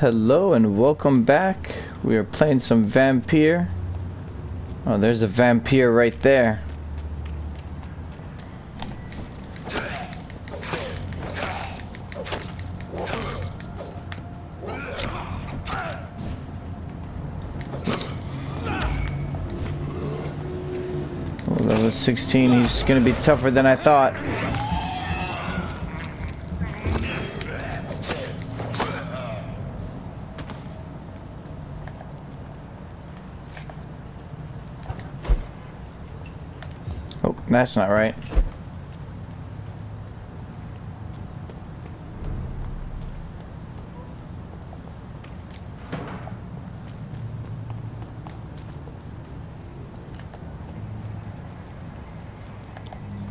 Hello and welcome back. We are playing some Vampyr. Oh, there's a Vampyr right there. Oh, level 16, he's gonna be tougher than I thought. Oh, that's not right.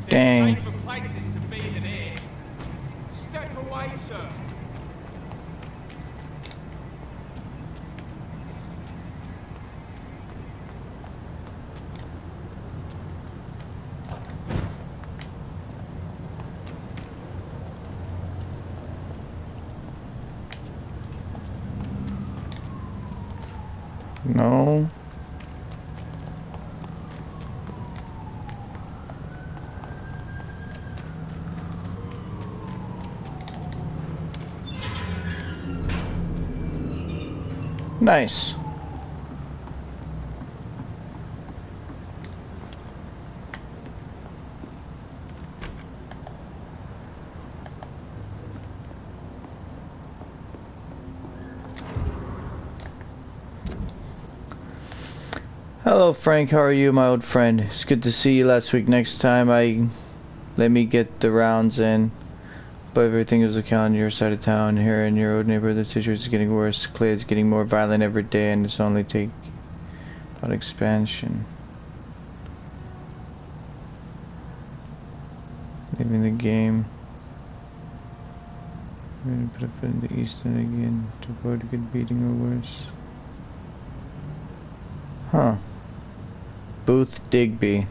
Dang. Safer places to be than here. Step away, sir. No. Nice. Hello Frank, how are you, my old friend? It's good to see you last week. Next time let me get the rounds in. But everything is accounted on your side of town. Here in your old neighborhood, the situation is getting worse. Clay is getting more violent every day, and it's only take about expansion. Leaving the game. We're gonna put a foot in the Eastern again to avoid a good beating or worse. Huh. Booth Digby.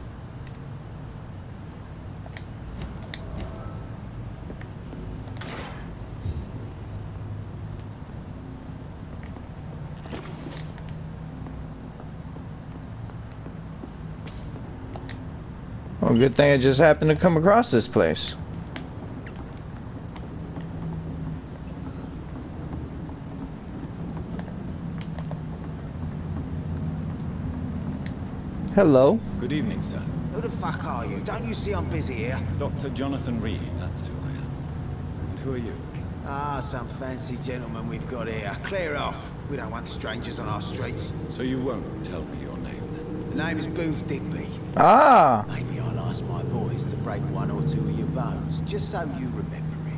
Well, good thing I just happened to come across this place. Hello. Good evening, sir. Who the fuck are you? Don't you see I'm busy here? Dr. Jonathan Reed, that's who I am. And who are you? Ah, some fancy gentleman we've got here. Clear off. We don't want strangers on our streets. So you won't tell me your name, then? The name is Booth Digby. Ah. Maybe I'll ask my boys to break one or two of your bones, just so you remember it.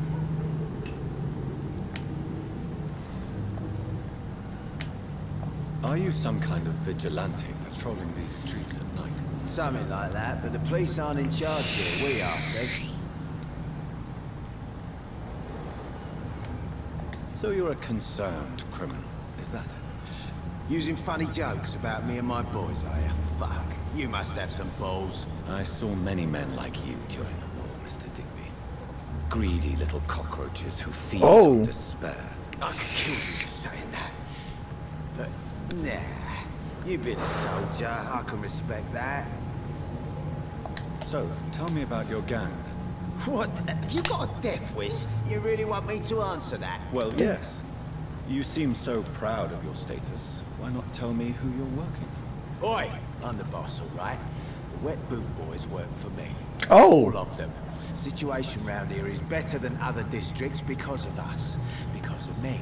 Are you some kind of vigilante patrolling these streets at night? Something like that, but the police aren't in charge here. We are, see? So you're a concerned criminal, is that it? Using funny jokes about me and my boys, are you? Fuck. You must have some balls. I saw many men like you during the war, Mr. Digby. Greedy little cockroaches who feed on despair. I could kill you for saying that. But, nah. You've been a soldier. I can respect that. So, tell me about your gang, then. What? Have you got a death wish? You really want me to answer that? Well, yes. You seem so proud of your status. Why not tell me who you're working for? Oi! I'm the boss, all right? The Wet Boot Boys work for me. Oh! All of them. Situation round here is better than other districts because of us. Because of me.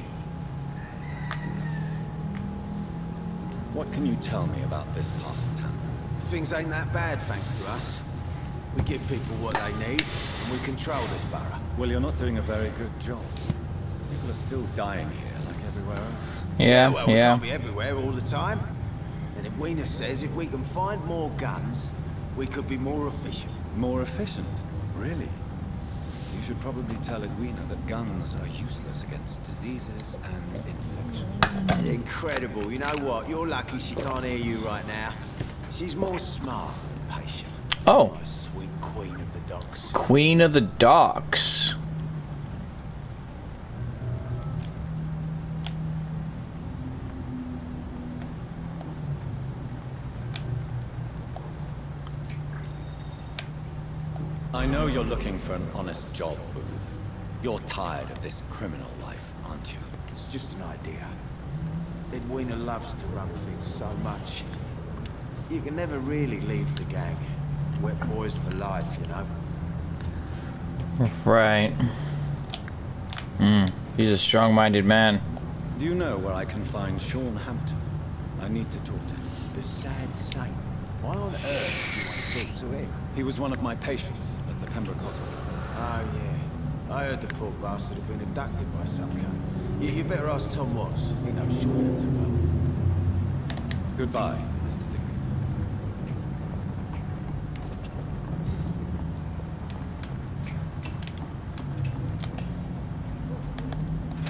What can you tell me about this part of town? Things ain't that bad, thanks to us. We give people what they need, and we control this borough. Well, you're not doing a very good job. People are still dying here, like everywhere else. Yeah, Well, we yeah. can't be everywhere all the time. And if Wiener says if we can find more guns, we could be more efficient. More efficient? Really? You should probably tell Edwina that guns are useless against diseases and infections. Incredible. You know what? You're lucky she can't hear you right now. She's more smart than patient. Oh. My sweet queen of the docks. Queen of the Docks. I know you're looking for an honest job, Booth. You're tired of this criminal life, aren't you? It's just an idea. Edwina loves to run things so much. You can never really leave the gang. Wet boys for life, you know. Right. He's a strong-minded man. Do you know where I can find Sean Hampton? I need to talk to him. The sad saint. Why on earth do you want to talk to him? He was one of my patients at the Pembroke Hospital. Oh, yeah. I heard the poor bastard had been abducted by some cunt. You better ask Tom Watts. He knows Sean Hampton well. Goodbye, Mr.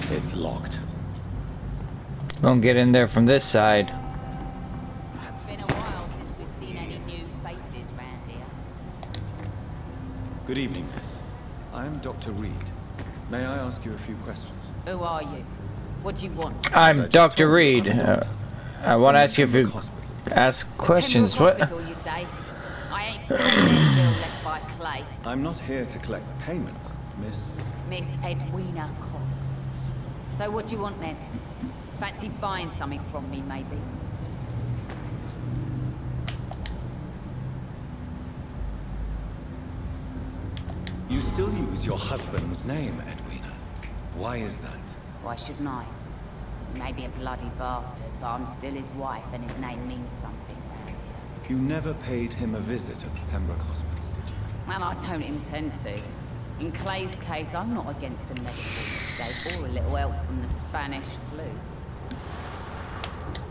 Digby. It's locked. Don't get in there from this side. It's been a while since we've seen any new faces round here. Good evening, miss. I'm Dr. Reed. May I ask you a few questions? Who are you? What do you want? I'm Just Dr. told you Reed. I'm a doctor. I want to From ask you if Pembroke you Hospital. ask questions. Pembroke What? Hospital, you say? I ain't paying any bill left by Clay. I'm not here to collect payment, miss. Miss Edwina Cox. So what do you want then? Fancy buying something from me, maybe? You still use your husband's name, Edwina. Why is that? Why shouldn't I? He may be a bloody bastard, but I'm still his wife and his name means something round here. You never paid him a visit at the Pembroke Hospital, did you? Well, I don't intend to. In Clay's case, I'm not against a medical mistake or a little help from the Spanish flu.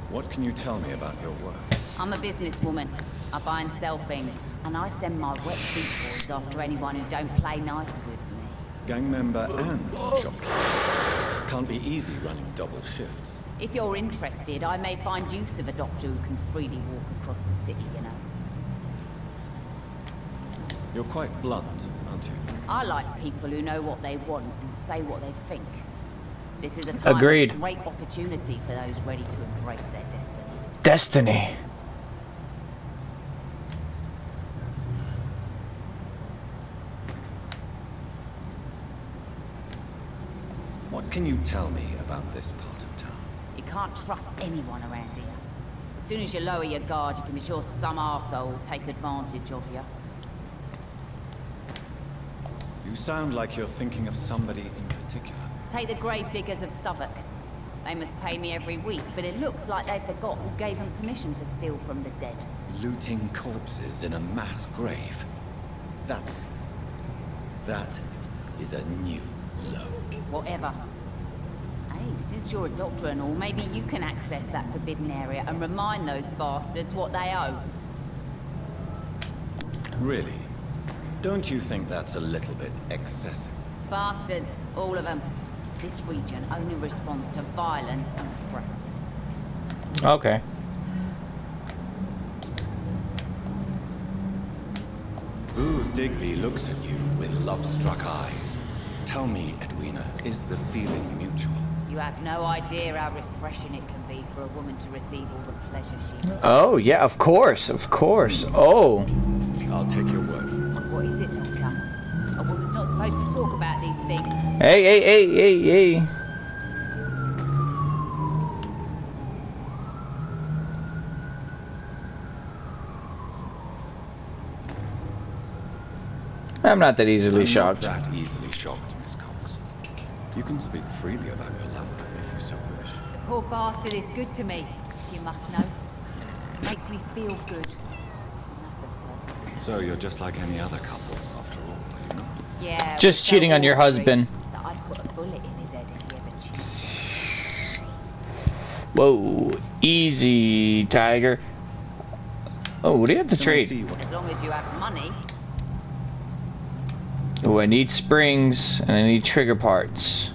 What can you tell me about your work? I'm a businesswoman. I buy and sell things, and I send my wet beat boys after anyone who don't play nice with me. Gang member and shopkeeper. Can't be easy running double shifts. If you're interested, I may find use of a doctor who can freely walk across the city, you know. You're quite blunt, aren't you? I like people who know what they want and say what they think. This is a time Agreed. of great opportunity for those ready to embrace their destiny. Destiny. What can you tell me about this part of town? You can't trust anyone around here. As soon as you lower your guard, you can be sure some arsehole will take advantage of you. You sound like you're thinking of somebody in particular. Take the gravediggers of Southwark. They must pay me every week, but it looks like they forgot who gave them permission to steal from the dead. Looting corpses in a mass grave. That is a new low. Whatever. Hey, since you're a doctor and all, maybe you can access that forbidden area and remind those bastards what they owe. Really? Don't you think that's a little bit excessive? Bastards, all of them. This region only responds to violence and threats. Okay. Ooh, Digby looks at you with love-struck eyes. Tell me, Edwina, is the feeling mutual? You have no idea how refreshing it can be for a woman to receive all the pleasure she needs. Oh, yeah, of course, of course. Oh. I'll take your word for it. What is it, Doctor? A woman's not supposed to talk about these things. Hey, hey, hey, hey, hey. I'm not that easily shocked. I'm not that easily shocked, Miss Cox. You can speak freely about your lover if you so wish. The poor bastard is good to me, you must know. Makes me feel good. That's a fault. So you're just like any other couple, after all, are you not? Yeah. Just we're so cheating on your ordinary husband. That I'd put a bullet in his head if he ever cheated. Whoa. Easy, Tiger. Oh, what do you have to Can I trade? see what As long as you have money. Oh, I need springs and I need trigger parts.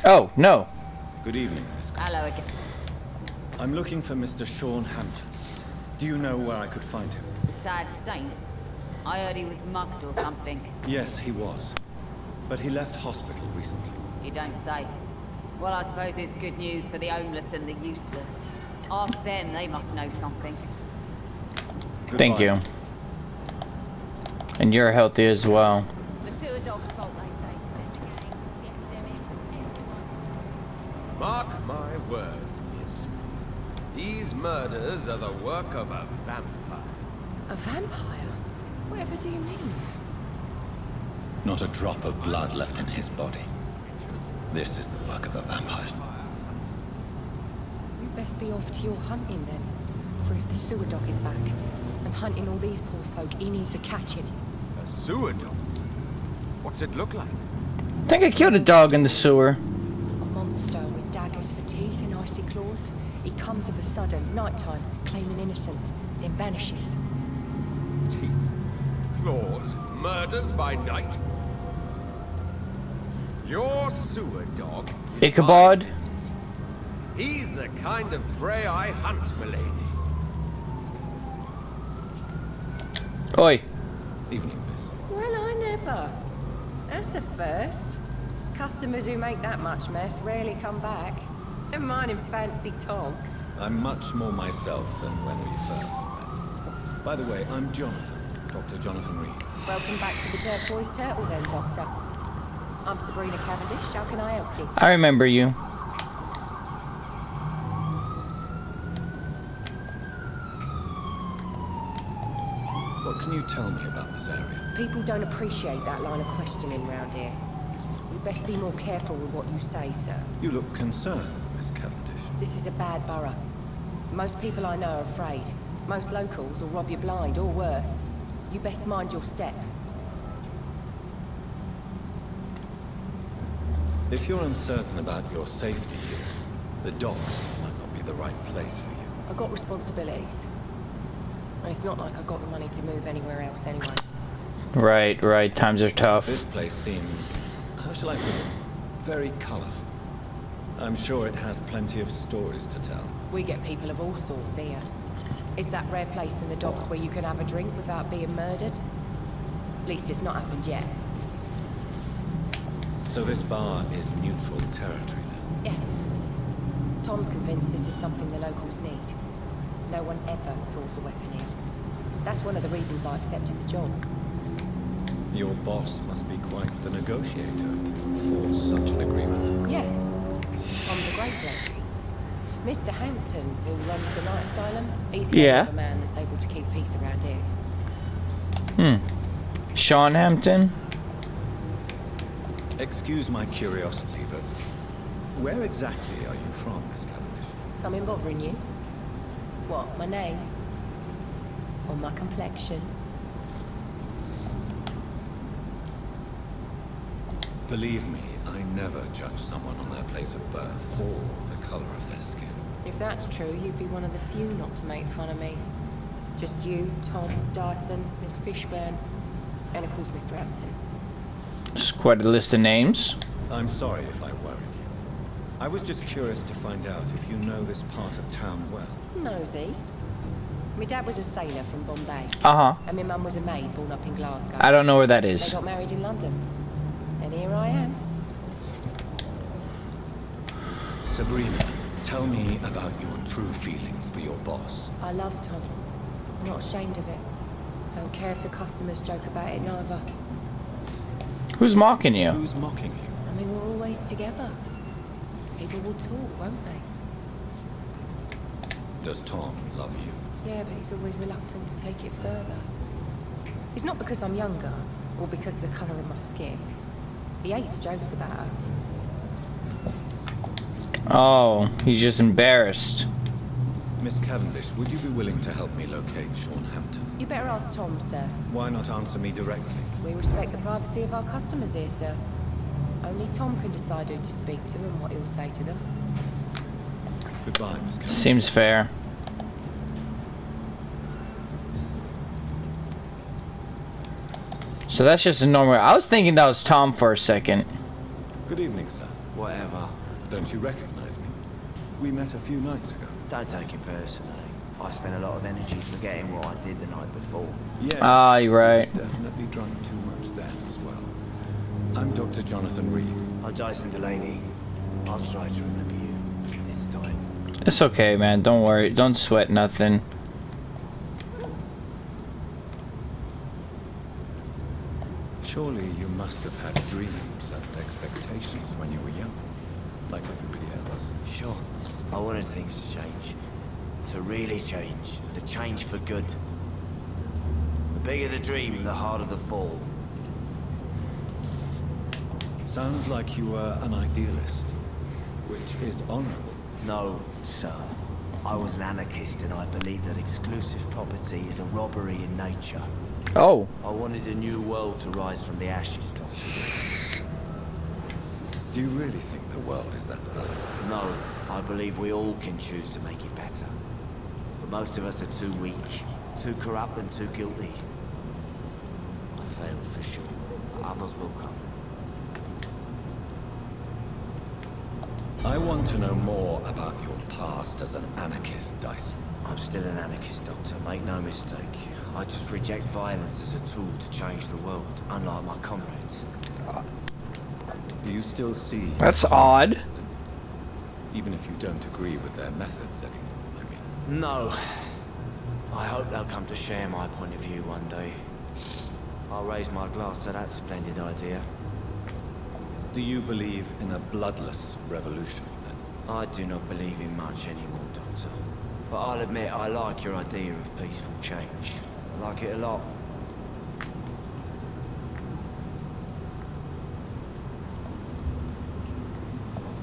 Oh, no. Good evening, Miss Cavendish. Hello again. I'm looking for Mr. Sean Hampton. Do you know where I could find him? The sad saint. I heard he was mugged or something. Yes, he was. But he left hospital recently. You don't say. Well, I suppose it's good news for the homeless and the useless. Ask them, they must know something. Thank Goodbye. you. And you're healthy as well. The sewer dog's fault, the epidemics, everyone. Mark my words, miss. These murders are the work of a vampire. A vampire? Whatever do you mean? Not a drop of blood left in his body. This is the work of a vampire. You best be off to your hunting then. For if the sewer dog is back and hunting all these poor folk, he needs a catching. A sewer dog? What's it look like? I think I killed a dog in the sewer. A monster with daggers for teeth and icy claws. He comes of a sudden, nighttime, claiming innocence, then vanishes. Teeth, claws, murders by night. Your sewer dog is Ichabod? my business. He's the kind of prey I hunt, milady. Oi. Evening, miss. Well, I never. That's a first. Customers who make that much mess rarely come back. Never mind in fancy togs. I'm much more myself than when we first met. By the way, I'm Jonathan, Dr. Jonathan Reed. Welcome back to the Turquoise Turtle then, Doctor. I'm Sabrina Cavendish. How can I help you? I remember you. What can you tell me about this area? People don't appreciate that line of questioning round here. You best be more careful with what you say, sir. You look concerned, Miss Cavendish. This is a bad borough. Most people I know are afraid. Most locals will rob you blind, or worse. You best mind your step. If you're uncertain about your safety here, the docks might not be the right place for you. I've got responsibilities. And it's not like I've got the money to move anywhere else anyway. Right. Times are This tough. place seems, how shall I put it, very colorful. I'm sure it has plenty of stories to tell. We get people of all sorts here. It's that rare place in the docks where you can have a drink without being murdered. At least it's not happened yet. So this bar is neutral territory then? Yeah. Tom's convinced this is something the locals need. No one ever draws a weapon here. That's one of the reasons I accepted the job. Your boss must be quite the negotiator to force such an agreement. Yeah. Tom's a great bloke. Mr. Hampton, who runs the night asylum, he's the Yeah. only other man that's able to keep peace around here. Sean Hampton? Excuse my curiosity, but where exactly are you from, Miss Cavendish? Something bothering you? What, my name? Or my complexion? Believe me, I never judge someone on their place of birth or the color of their skin. If that's true, you'd be one of the few not to make fun of me. Just you, Tom, Dyson, Miss Fishburne, and of course Mr. Hampton. It's quite a list of names. I'm sorry if I worried you. I was just curious to find out if you know this part of town well. Nosy. My dad was a sailor from Bombay, Uh-huh. and my mum was a maid born up in Glasgow. I don't know where that They is. got married in London. And here I am. Sabrina, tell me about your true feelings for your boss. I love Tom. I'm not ashamed of it. Don't care if the customers joke about it neither. Who's mocking you? Who's mocking you? I mean, we're always together. People will talk, won't they? Does Tom love you? Yeah, but he's always reluctant to take it further. It's not because I'm younger, or because of the colour of my skin. He hates jokes about us. Oh, he's just embarrassed. Miss Cavendish, would you be willing to help me locate Sean Hampton? You better ask Tom, sir. Why not answer me directly? We respect the privacy of our customers here, sir. Only Tom can decide who to speak to and what he'll say to them. Goodbye, Miss Cavendish. Seems fair. So that's just a normal. I was thinking that was Tom for a second. Good evening, sir. Whatever. Don't you recognize me? We met a few nights ago. Don't take it personally. I spent a lot of energy forgetting what I did the night before. Yeah. Ah, you're right. Definitely drunk too much then as well. I'm Dr. Jonathan Reed. I'm Jason Delaney. I'll try to remember you this time. It's okay, man. Don't worry. Don't sweat nothing. Surely you must have had dreams and expectations when you were young, like everybody else. Sure. I wanted things to change. To really change. And to change for good. The bigger the dream, the harder the fall. Sounds like you were an idealist, which is honorable. No, sir. I was an anarchist and I believed that exclusive property is a robbery in nature. Oh. I wanted a new world to rise from the ashes, Doctor. Do you really think the world is that bad? No, I believe we all can choose to make it better. But most of us are too weak, too corrupt and too guilty. I failed for sure. Others will come. I want to know more about your past as an anarchist, Dyson. I'm still an anarchist, Doctor. Make no mistake. I just reject violence as a tool to change the world, unlike my comrades. Do you still see... That's odd. Even if you don't agree with their methods anymore, I mean. No. I hope they'll come to share my point of view one day. I'll raise my glass to that splendid idea. Do you believe in a bloodless revolution, then? I do not believe in much anymore, Doctor. But I'll admit I like your idea of peaceful change. I like it a lot.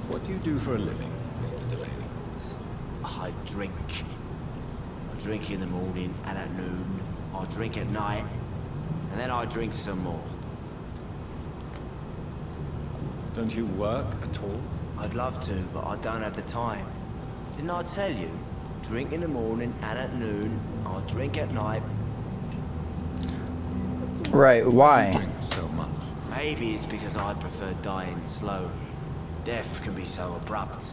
What do you do for a living, Mr. Delaney? I drink. I drink in the morning and at noon. I drink at night. And then I drink some more. Don't you work at all? I'd love to, but I don't have the time. Didn't I tell you? Drink in the morning and at noon. I drink at night. Right, You why? drink so much. Maybe it's because I prefer dying slowly. Death can be so abrupt.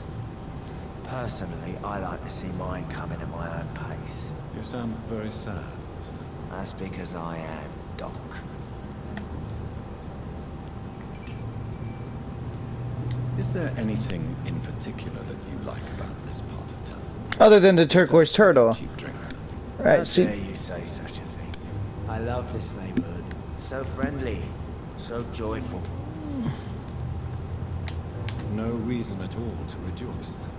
Personally, I like to see mine coming at my own pace. You sound very sad. That's because I am Doc. Is there anything in particular that you like about this part of town? Other than the turquoise turtle. Cheap drinks. Right, How see. dare you say such a thing? I love this neighborhood. So friendly, so joyful. No reason at all to rejoice then.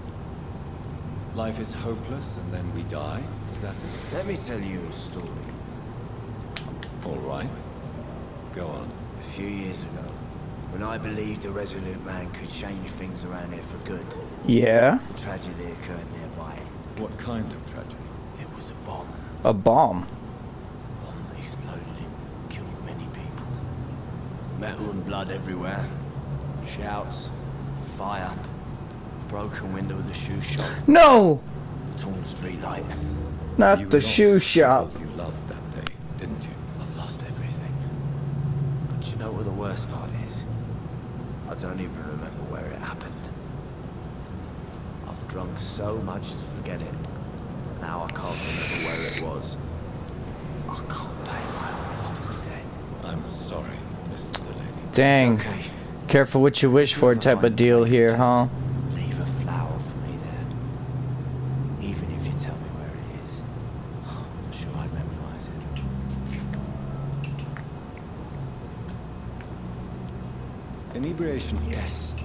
Life is hopeless and then we die, is that it? Let me tell you a story. All right. Go on. A few years ago, when I believed a resolute man could change things around here for good, Yeah. a tragedy occurred nearby. What kind of tragedy? It was a bomb. A bomb. Bomb that exploded and killed many people. Metal and blood everywhere. Shouts, fire, broken window of the shoe shop, No! a torn street light. Not You the lost shoe shop. all you loved that day, didn't you? I've lost everything. But you know what the worst part is? I don't even remember where it happened. I've drunk so much to forget it. Now I can't remember where it was. I can't pay my homage to the dead. I'm sorry, Mr. Delaney. Dang. It's okay. Careful what you wish for type of deal here, huh? Leave a flower for me there. Even if you tell me where it is. I'm sure I'd memorize it. Inebriation. Yes.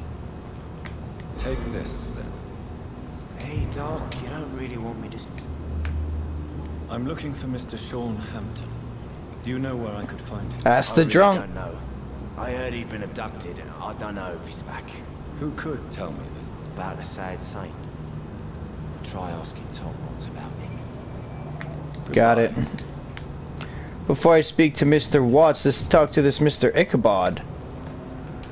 Take this, then. Hey, Doc, you don't really want me to... I'm looking for Mr. Sean Hampton. Do you know where I could find him? Ask I the really drunk. don't know. I heard he'd been abducted, and I don't know if he's back. Who could tell me then? About a sad saint. Try asking Tom what's about him. Got it. Before I speak to Mr. Watts, let's talk to this Mr. Ichabod.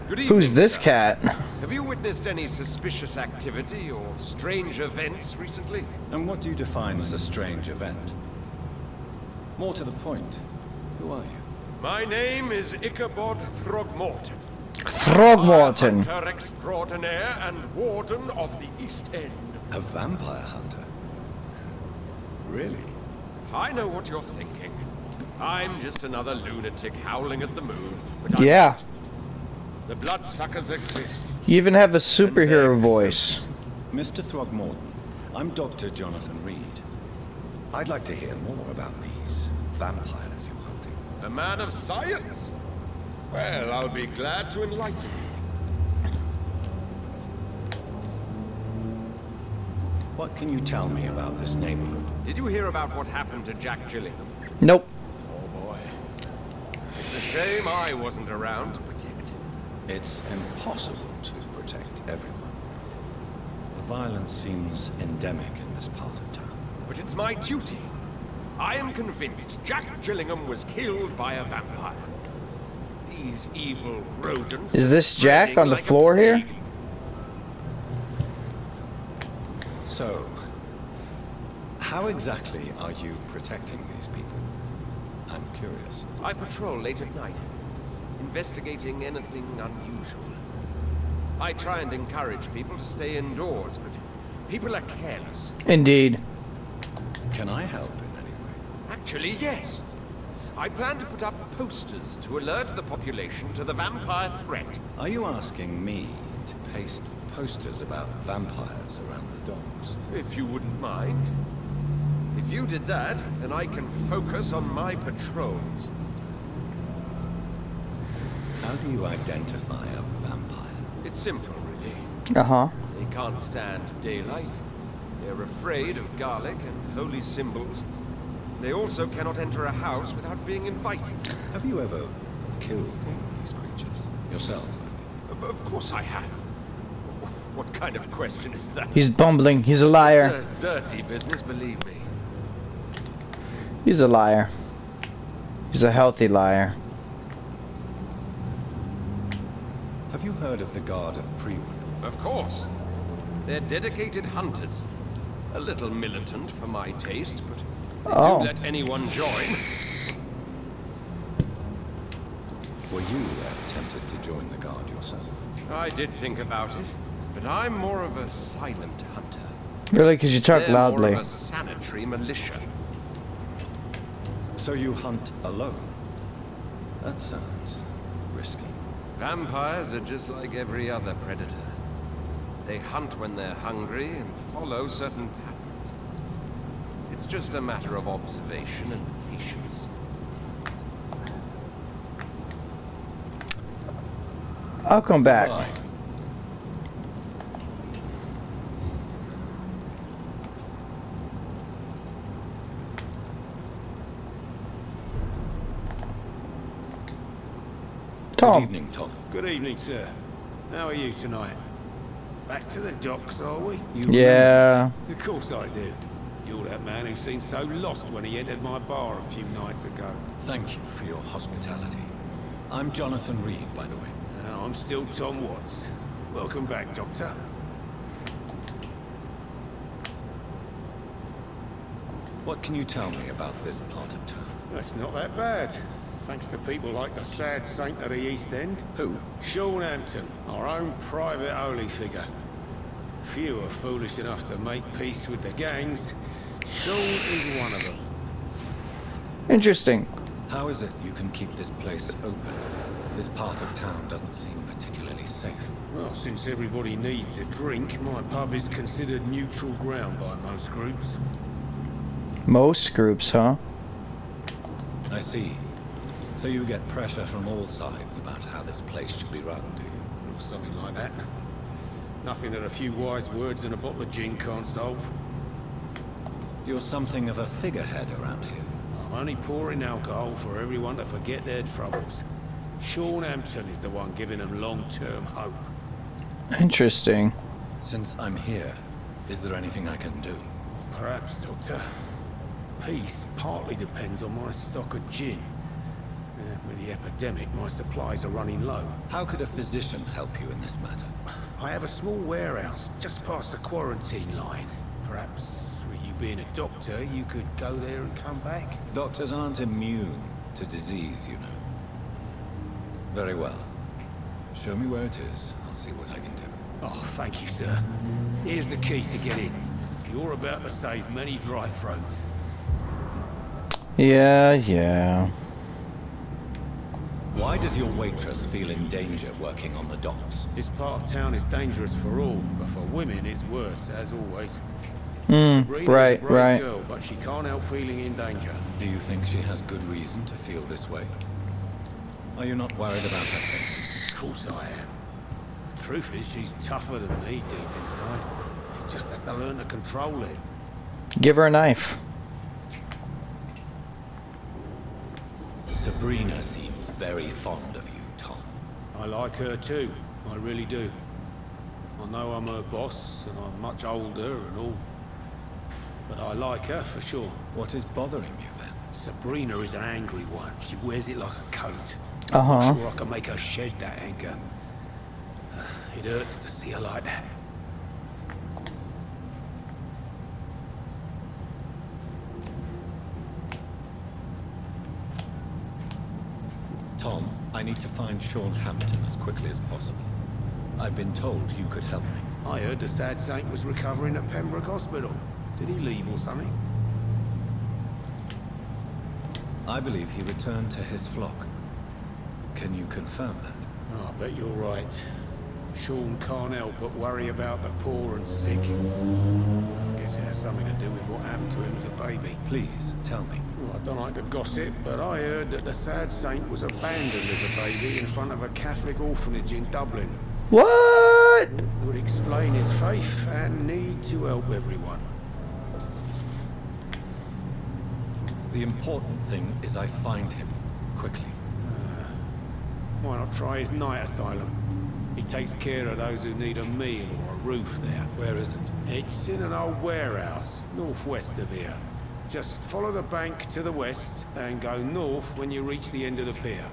Good evening, Who's this sir. cat? Have you witnessed any suspicious activity or strange events recently? And what do you define as a strange event? More to the point, who are you? My name is Ichabod Throgmorton. Throgmorton. Hunter extraordinaire and warden of the East End. A vampire hunter? Really? I know what you're thinking. I'm just another lunatic howling at the moon. But I'm Yeah. not. The bloodsuckers exist. You even have a superhero voice. Mr. Throgmorton, I'm Dr. Jonathan Reed. I'd like to hear more about these vampires you're hunting. A man of science? Well, I'll be glad to enlighten you. What can you tell me about this neighborhood? Did you hear about what happened to Jack Gillingham? Nope. Oh boy. It's a shame I wasn't around to protect him. It's impossible to protect everyone. The violence seems endemic in this part of town. But it's my duty. I am convinced Jack Gillingham was killed by a vampire. These evil rodents. Is this are Jack spreading on the like a floor here? plague. So, how exactly are you protecting these people? I'm curious. I patrol late at night, investigating anything unusual. I try and encourage people to stay indoors, but people are careless. Indeed. Can I help in any way? Actually, yes. I plan to put up posters to alert the population to the vampire threat. Are you asking me to paste posters about vampires around the docks? If you wouldn't mind. If you did that, then I can focus on my patrols. How do you identify a vampire? It's simple, really. Uh-huh. They can't stand daylight. They're afraid of garlic and holy symbols. They also cannot enter a house without being invited. Have you ever killed one of these creatures? Yourself, I mean. Of course I have. What kind of question is that? He's bumbling. He's a liar. It's a dirty business, believe me. He's a liar. He's a healthy liar. Have you heard of the Guard of Prewood? Of course. They're dedicated hunters. A little militant for my taste, but they Oh. do let anyone join. Were you tempted to join the Guard yourself? I did think about it, but I'm more of a silent hunter. Really? Because you talk They're loudly. more of a sanitary militia. So you hunt alone? That sounds risky. Vampires are just like every other predator. They hunt when they're hungry and follow certain patterns. It's just a matter of observation and patience. I'll come back. Bye. Good Tom. evening, Tom. Good evening, sir. How are you tonight? Back to the docks, are we? You Yeah. Of course I do. You're that man who seemed so lost when he entered my bar a few nights ago. Thank you for your hospitality. I'm Jonathan Reed, by the way. Now, I'm still Tom Watts. Welcome back, Doctor. What can you tell me about this part of town? That's not that bad. Thanks to people like the sad saint of the East End. Who? Sean Hampton, our own private holy figure. Few are foolish enough to make peace with the gangs. Sean is one of them. Interesting. How is it you can keep this place open? This part of town doesn't seem particularly safe. Well, since everybody needs a drink, my pub is considered neutral ground by most groups. Most groups, huh? I see. So you get pressure from all sides about how this place should be run, do you? Or something like that. Nothing that a few wise words and a bottle of gin can't solve. You're something of a figurehead around here. I'm only pouring alcohol for everyone to forget their troubles. Sean Hampton is the one giving them long-term hope. Interesting. Since I'm here, is there anything I can do? Perhaps, Doctor. Peace partly depends on my stock of gin. With the epidemic, my supplies are running low. How could a physician help you in this matter? I have a small warehouse just past the quarantine line. Perhaps, with you being a doctor, you could go there and come back? Doctors aren't immune to disease, you know. Very well. Show me where it is. I'll see what I can do. Oh, thank you, sir. Here's the key to get in. You're about to save many dry throats. Yeah. Why does your waitress feel in danger working on the docks? This part of town is dangerous for all, but for women it's worse, as always. Hmm, Sabrina's right, a brave right. girl, but she can't help feeling in danger. Do you think she has good reason to feel this way? Are you not worried about her safety? Of course I am. The truth is, she's tougher than me deep inside. She just has to learn to control it. Give her a knife. Sabrina seems very fond of you, Tom. I like her too, I really do. I know I'm her boss, and I'm much older and all. But I like her for sure. What is bothering you then? Sabrina is an angry one. She wears it like a coat. Uh-huh. I'm sure I can make her shed that anger. It hurts to see her like that. Tom, I need to find Sean Hampton as quickly as possible. I've been told you could help me. I heard the sad saint was recovering at Pembroke Hospital. Did he leave or something? I believe he returned to his flock. Can you confirm that? Oh, I bet you're right. Sean can't help but worry about the poor and sick. I guess it has something to do with what happened to him as a baby. Please, tell me. Well, I don't like to gossip, but I heard that the sad saint was abandoned as a baby in front of a Catholic orphanage in Dublin. What? It would explain his faith and need to help everyone. The important thing is I find him quickly. Why not try his night asylum? He takes care of those who need a meal or a roof there. Where is it? It's in an old warehouse, northwest of here. Just follow the bank to the west and go north when you reach the end of the pier.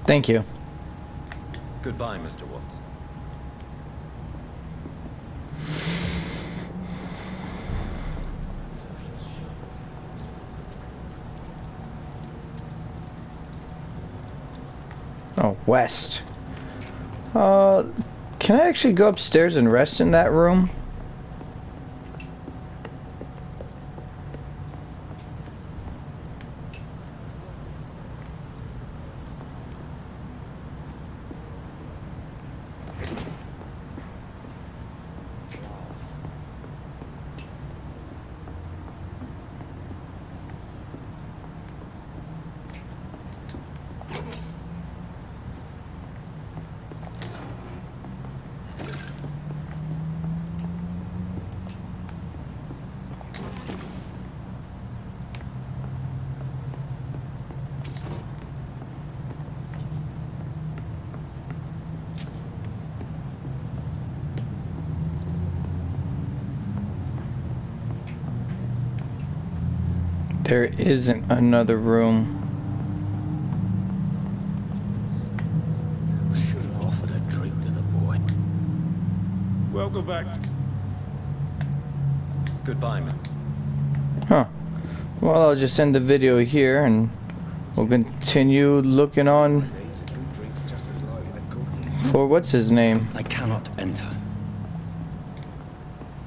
Thank you. Goodbye, Mr. Watts. Oh, west. Can I actually go upstairs and rest in that room? There isn't another room. I should have offered a drink to the boy. Welcome back. Goodbye, man. Huh. Well, I'll just end the video here and we'll continue looking on for what's his name? I cannot enter.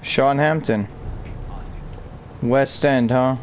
Sean Hampton. West End, huh?